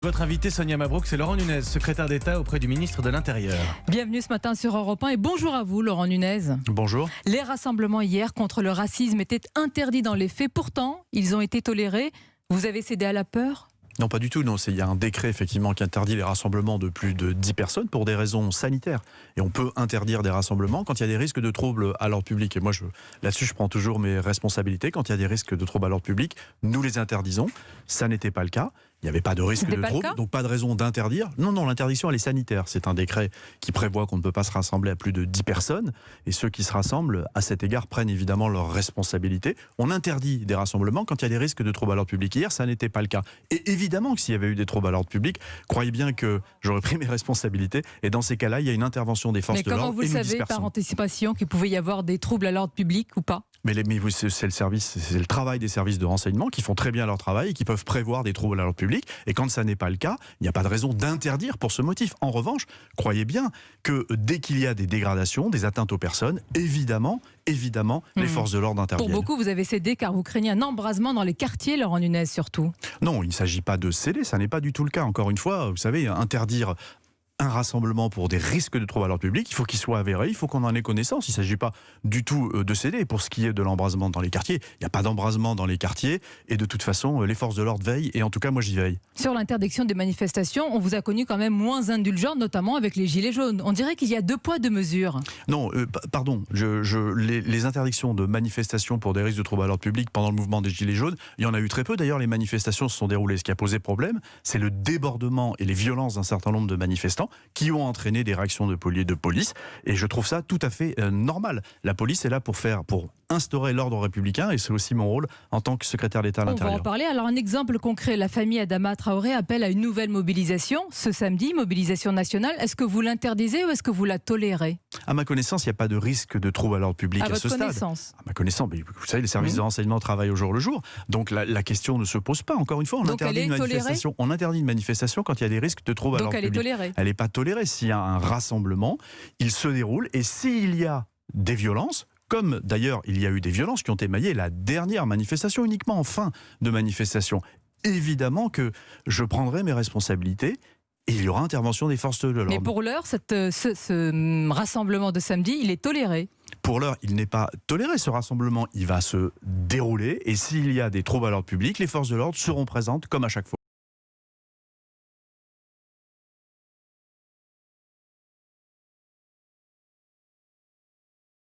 Votre invité Sonia Mabrouk, c'est Laurent Nunez, secrétaire d'État auprès du ministre de l'Intérieur. Bienvenue ce matin sur Europe 1 et bonjour à vous Laurent Nunez. Bonjour. Les rassemblements hier contre le racisme étaient interdits dans les faits, pourtant ils ont été tolérés. Vous avez cédé à la peur ? Non, pas du tout. Non, il y a un décret effectivement qui interdit les rassemblements de plus de 10 personnes pour des raisons sanitaires. Et on peut interdire des rassemblements quand il y a des risques de troubles à l'ordre public. Et moi, là-dessus, je prends toujours mes responsabilités. Quand il y a des risques de troubles à l'ordre public, nous les interdisons. Ça n'était pas le cas. Il n'y avait pas de risque de trouble, donc pas de raison d'interdire. Non, l'interdiction, elle est sanitaire. C'est un décret qui prévoit qu'on ne peut pas se rassembler à plus de 10 personnes. Et ceux qui se rassemblent, à cet égard, prennent évidemment leurs responsabilités. On interdit des rassemblements quand il y a des risques de troubles à l'ordre public. Hier, ça n'était pas le cas. Et évidemment que s'il y avait eu des troubles à l'ordre public, croyez bien que j'aurais pris mes responsabilités. Et dans ces cas-là, il y a une intervention des forces de l'ordre. Mais comment vous le savez par anticipation qu'il pouvait y avoir des troubles à l'ordre public ou pas ? Mais c'est le travail des services de renseignement qui font très bien leur travail et qui peuvent prévoir des troubles à l'ordre public. Et quand ça n'est pas le cas, il n'y a pas de raison d'interdire pour ce motif. En revanche, croyez bien que dès qu'il y a des dégradations, des atteintes aux personnes, évidemment, les forces de l'ordre interviennent. Pour beaucoup, vous avez cédé car vous craignez un embrasement dans les quartiers, Laurent Nunez surtout. Non, il ne s'agit pas de céder, ça n'est pas du tout le cas. Encore une fois, vous savez, interdire un rassemblement pour des risques de troubles à l'ordre public, il faut qu'il soit avéré, il faut qu'on en ait connaissance. Il ne s'agit pas du tout de céder. Pour ce qui est de l'embrasement dans les quartiers, il n'y a pas d'embrasement dans les quartiers et de toute façon, les forces de l'ordre veillent et en tout cas, moi j'y veille. Sur l'interdiction des manifestations, on vous a connu quand même moins indulgent, notamment avec les gilets jaunes. On dirait qu'il y a 2 poids 2 mesures. Non, pardon, les interdictions de manifestations pour des risques de troubles à l'ordre public pendant le mouvement des gilets jaunes, il y en a eu très peu. D'ailleurs, les manifestations se sont déroulées. Ce qui a posé problème, c'est le débordement et les violences d'un certain nombre de manifestants qui ont entraîné des réactions de police. Et je trouve ça tout à fait normal. La police est là pour instaurer l'ordre républicain et c'est aussi mon rôle en tant que secrétaire d'État à l'Intérieur. On va en parler. Alors un exemple concret, la famille Adama Traoré appelle à une nouvelle mobilisation ce samedi, mobilisation nationale. Est-ce que vous l'interdisez ou est-ce que vous la tolérez ? À ma connaissance, il n'y a pas de risque de trouble à l'ordre public à ce stade. À ma connaissance, mais vous savez, les services de renseignement travaillent au jour le jour. Donc la question ne se pose pas. Encore une fois, on interdit une manifestation quand il y a des risques de trouble à l'ordre public. Donc elle est tolérée ? Elle n'est pas tolérée. S'il y a un rassemblement, il se déroule et s'il y a des violences, comme d'ailleurs il y a eu des violences qui ont émaillé la dernière manifestation, uniquement en fin de manifestation, évidemment que je prendrai mes responsabilités et il y aura intervention des forces de l'ordre. Mais pour l'heure, ce rassemblement de samedi, il est toléré ? Pour l'heure, il n'est pas toléré. Ce rassemblement, il va se dérouler et s'il y a des troubles à l'ordre public, les forces de l'ordre seront présentes comme à chaque fois.